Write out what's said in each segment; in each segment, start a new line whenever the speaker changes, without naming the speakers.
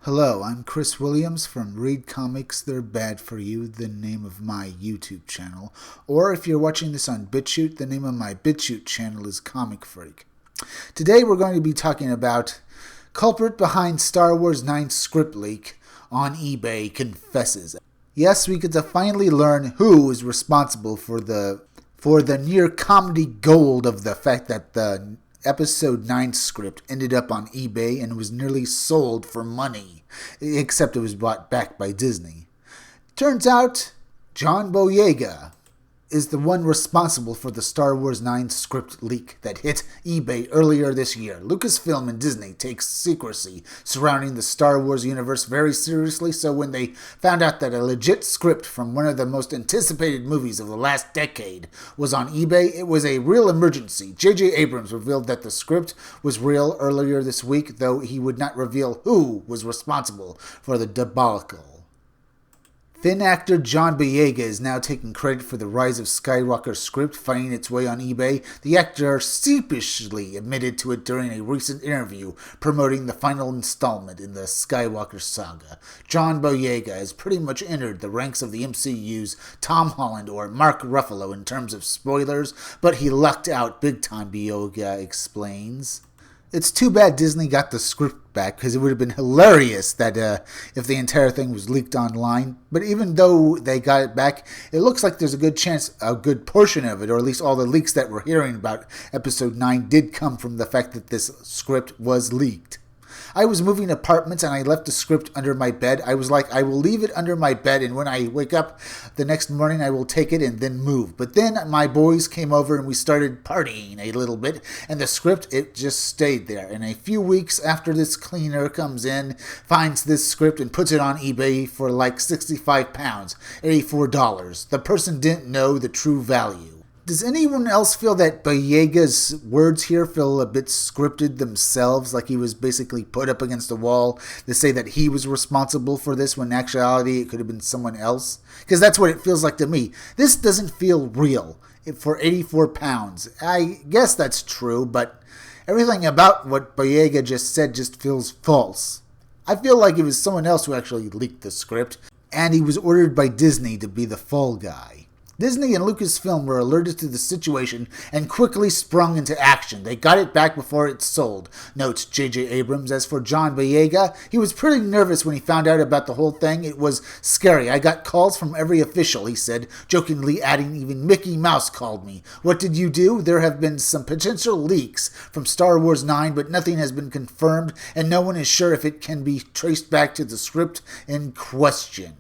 Hello, I'm Chris Williams from Read Comics They're Bad For You, the name of my YouTube channel. Or if you're watching this on BitChute, the name of my BitChute channel is Comic Freak. Today we're going to be talking about culprit behind Star Wars 9 script leak on eBay confesses. Yes, we get to finally learn who is responsible for the near comedy gold of the fact that the Episode 9 script ended up on eBay and was nearly sold for money, except it was bought back by Disney. Turns out, John Boyega is the one responsible for the Star Wars 9 script leak that hit eBay earlier this year. Lucasfilm and Disney take secrecy surrounding the Star Wars universe very seriously, so when they found out that a legit script from one of the most anticipated movies of the last decade was on eBay, it was a real emergency. J.J. Abrams revealed that the script was real earlier this week, though he would not reveal who was responsible for the debacle. Then actor John Boyega is now taking credit for the Rise of Skywalker script finding its way on eBay. The actor sheepishly admitted to it during a recent interview promoting the final installment in the Skywalker saga. John Boyega has pretty much entered the ranks of the MCU's Tom Holland or Mark Ruffalo in terms of spoilers, but he lucked out big time, Boyega explains. It's too bad Disney got the script back, because it would have been hilarious that if the entire thing was leaked online. But even though they got it back, it looks like there's a good chance a good portion of it, or at least all the leaks that we're hearing about Episode 9, did come from the fact that this script was leaked. I was moving apartments and I left the script under my bed. I was like, I will leave it under my bed, and when I wake up the next morning, I will take it and then move. But then my boys came over and we started partying a little bit, and the script, it just stayed there. And a few weeks after this cleaner comes in, finds this script and puts it on eBay for like £65, $84. The person didn't know the true value. Does anyone else feel that Boyega's words here feel a bit scripted themselves, like he was basically put up against a wall to say that he was responsible for this when in actuality it could have been someone else? Because that's what it feels like to me. This doesn't feel real for £84. I guess that's true, but everything about what Boyega just said just feels false. I feel like it was someone else who actually leaked the script, and he was ordered by Disney to be the fall guy. Disney and Lucasfilm were alerted to the situation and quickly sprung into action. They got it back before it sold, notes J.J. Abrams. As for John Boyega, he was pretty nervous when he found out about the whole thing. It was scary. I got calls from every official, he said, jokingly adding, even Mickey Mouse called me. What did you do? There have been some potential leaks from Star Wars 9, but nothing has been confirmed, and no one is sure if it can be traced back to the script in question.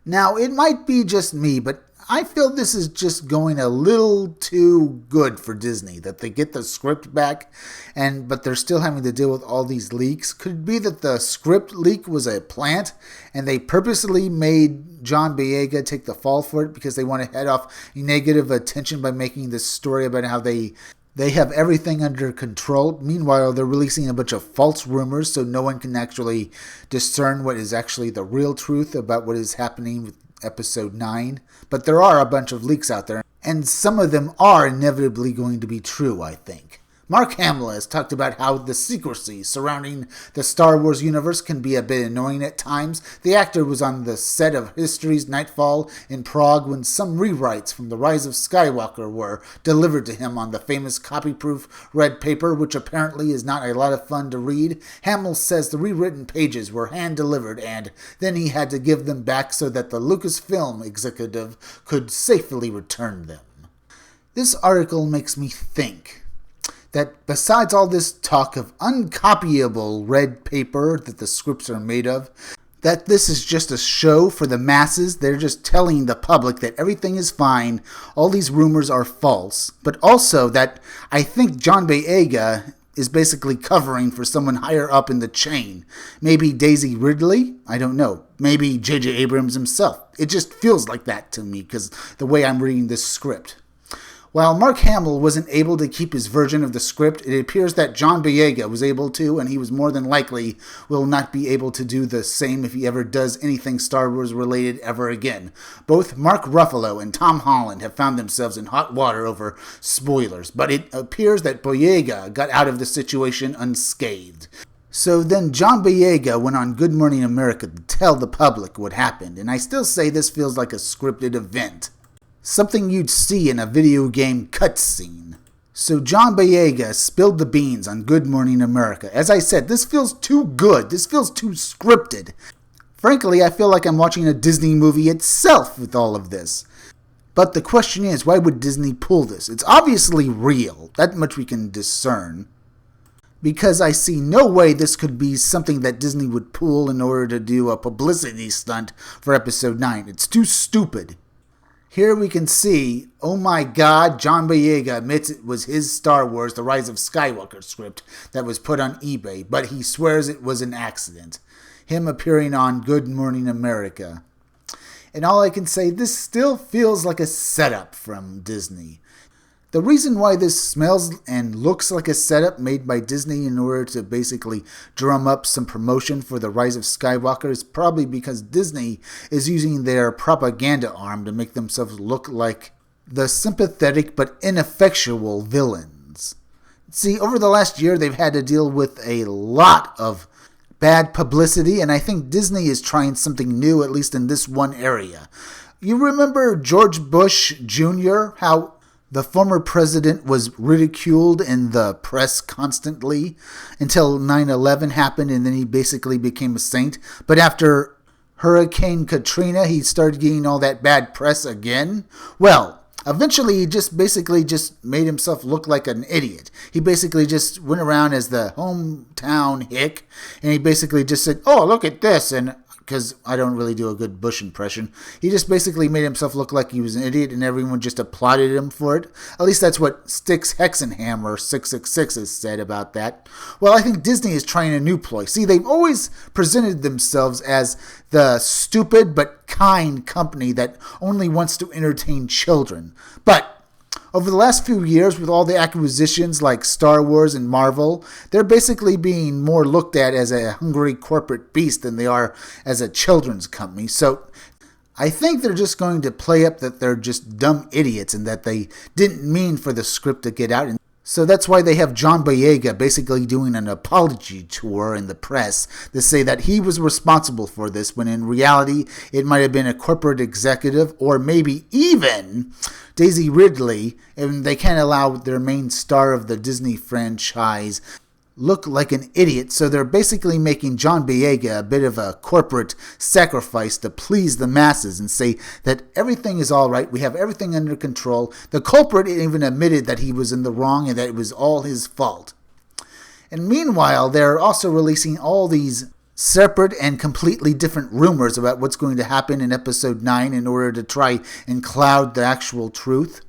Now, it might be just me, but I feel this is just going a little too good for Disney, that they get the script back, but they're still having to deal with all these leaks. Could it be that the script leak was a plant, and they purposely made John Boyega take the fall for it because they want to head off negative attention by making this story about how they have everything under control? Meanwhile, they're releasing a bunch of false rumors so no one can actually discern what is actually the real truth about what is happening with Episode 9. But there are a bunch of leaks out there, and some of them are inevitably going to be true, I think. Mark Hamill has talked about how the secrecy surrounding the Star Wars universe can be a bit annoying at times. The actor was on the set of History's Nightfall in Prague when some rewrites from The Rise of Skywalker were delivered to him on the famous copy-proof red paper, which apparently is not a lot of fun to read. Hamill says the rewritten pages were hand-delivered, and then he had to give them back so that the Lucasfilm executive could safely return them. This article makes me think that besides all this talk of uncopyable red paper that the scripts are made of, that this is just a show for the masses. They're just telling the public that everything is fine, all these rumors are false, but also that I think John Boyega is basically covering for someone higher up in the chain. Maybe Daisy Ridley? I don't know. Maybe J.J. Abrams himself. It just feels like that to me because the way I'm reading this script. While Mark Hamill wasn't able to keep his version of the script, it appears that John Boyega was able to, and he was more than likely will not be able to do the same if he ever does anything Star Wars related ever again. Both Mark Ruffalo and Tom Holland have found themselves in hot water over spoilers, but it appears that Boyega got out of the situation unscathed. So then John Boyega went on Good Morning America to tell the public what happened, and I still say this feels like a scripted event. Something you'd see in a video game cutscene. So John Boyega spilled the beans on Good Morning America. As I said, this feels too good. This feels too scripted. Frankly, I feel like I'm watching a Disney movie itself with all of this. But the question is, why would Disney pull this? It's obviously real. That much we can discern. Because I see no way this could be something that Disney would pull in order to do a publicity stunt for Episode 9. It's too stupid. Here we can see, oh my god, John Boyega admits it was his Star Wars The Rise of Skywalker script that was put on eBay, but he swears it was an accident. Him appearing on Good Morning America. And all I can say, this still feels like a setup from Disney. The reason why this smells and looks like a setup made by Disney in order to basically drum up some promotion for The Rise of Skywalker is probably because Disney is using their propaganda arm to make themselves look like the sympathetic but ineffectual villains. See, over the last year they've had to deal with a lot of bad publicity, and I think Disney is trying something new, at least in this one area. You remember George Bush Jr., how the former president was ridiculed in the press constantly until 9/11 happened, and then he basically became a saint. But after Hurricane Katrina, he started getting all that bad press again. Well, eventually he just made himself look like an idiot. He basically just went around as the hometown hick, and he basically just said, oh, look at this, and because I don't really do a good Bush impression. He just basically made himself look like he was an idiot, and everyone just applauded him for it. At least that's what Styx Hexenhammer 666 has said about that. Well, I think Disney is trying a new ploy. See, they've always presented themselves as the stupid but kind company that only wants to entertain children. But over the last few years, with all the acquisitions like Star Wars and Marvel, they're basically being more looked at as a hungry corporate beast than they are as a children's company. So I think they're just going to play up that they're just dumb idiots and that they didn't mean for the script to get out. So that's why they have John Boyega basically doing an apology tour in the press to say that he was responsible for this, when in reality it might have been a corporate executive or maybe even Daisy Ridley, and they can't allow their main star of the Disney franchise look like an idiot, so they're basically making John Boyega a bit of a corporate sacrifice to please the masses and say that everything is all right, we have everything under control. The culprit even admitted that he was in the wrong and that it was all his fault. And meanwhile, they're also releasing all these separate and completely different rumors about what's going to happen in Episode 9 in order to try and cloud the actual truth.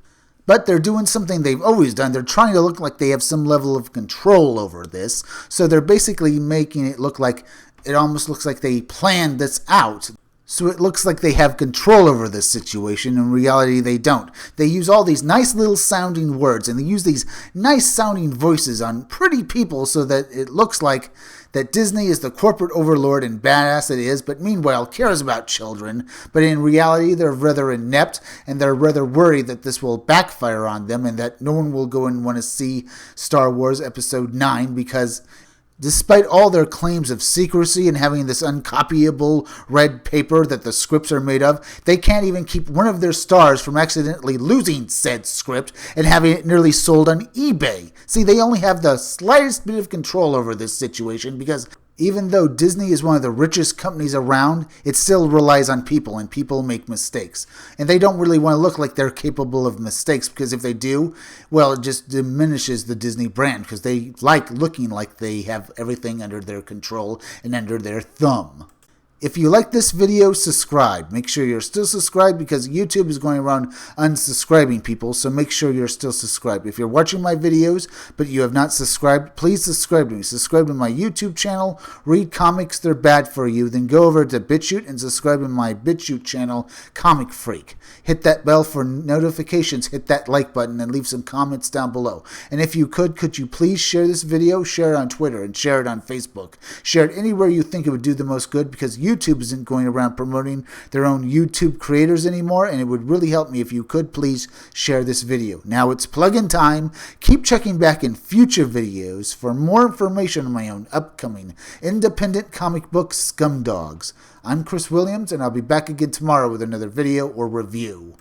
But they're doing something they've always done. They're trying to look like they have some level of control over this. So they're basically making it look like, it almost looks like they planned this out. So it looks like they have control over this situation. In reality, they don't. They use all these nice little sounding words, and they use these nice sounding voices on pretty people so that it looks like that Disney is the corporate overlord and badass it is, but meanwhile cares about children. But in reality, they're rather inept, and they're rather worried that this will backfire on them and that no one will go and want to see Star Wars Episode 9 because despite all their claims of secrecy and having this uncopyable red paper that the scripts are made of, they can't even keep one of their stars from accidentally losing said script and having it nearly sold on eBay. See, they only have the slightest bit of control over this situation because even though Disney is one of the richest companies around, it still relies on people, and people make mistakes. And they don't really want to look like they're capable of mistakes, because if they do, well, it just diminishes the Disney brand, because they like looking like they have everything under their control and under their thumb. If you like this video, subscribe. Make sure you're still subscribed because YouTube is going around unsubscribing people, so make sure you're still subscribed. If you're watching my videos but you have not subscribed, please subscribe to me. Subscribe to my YouTube channel, read comics, they're bad for you. Then go over to BitChute and subscribe to my BitChute channel, Comic Freak. Hit that bell for notifications, hit that like button, and leave some comments down below. And if you could you please share this video? Share it on Twitter and share it on Facebook. Share it anywhere you think it would do the most good, because YouTube isn't going around promoting their own YouTube creators anymore, and it would really help me if you could please share this video. Now it's plug-in time. Keep checking back in future videos for more information on my own upcoming independent comic book scumdogs. I'm Chris Williams, and I'll be back again tomorrow with another video or review.